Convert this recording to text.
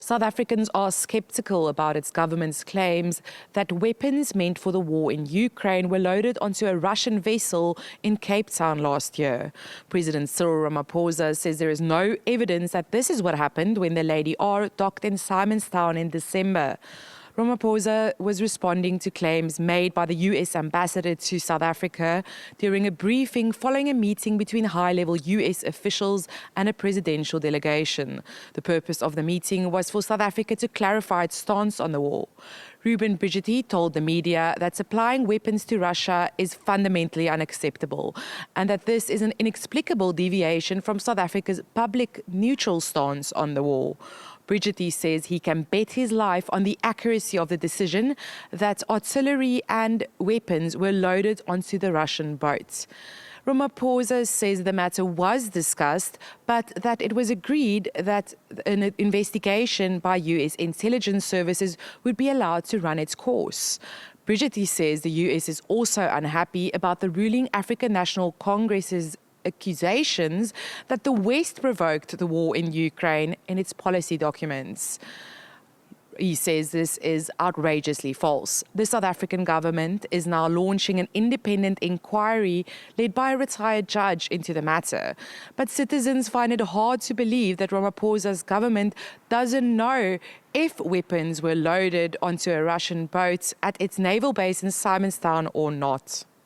South Africans are skeptical about its government's claims that weapons meant for the war in Ukraine were loaded onto a Russian vessel in Cape Town last year. President Cyril Ramaphosa says there is no evidence that this is what happened when the Lady R docked in Simonstown in December. Ramaphosa was responding to claims made by the US ambassador to South Africa during a briefing following a meeting between high-level US officials and a presidential delegation. The purpose of the meeting was for South Africa to clarify its stance on the war. Reuben Brigety told the media that supplying weapons to Russia is fundamentally unacceptable and that this is an inexplicable deviation from South Africa's public neutral stance on the war. Brigety says he can bet his life on the accuracy of the decision that artillery and weapons were loaded onto the Russian boats. Ramaphosa says the matter was discussed, but that it was agreed that an investigation by US intelligence services would be allowed to run its course. Brigety says the US is also unhappy about the ruling African National Congress's accusations that the West provoked the war in Ukraine in its policy documents. He says this is outrageously false. The South African government is now launching an independent inquiry led by a retired judge into the matter. But citizens find it hard to believe that Ramaphosa's government doesn't know if weapons were loaded onto a Russian boat at its naval base in Simonstown or not.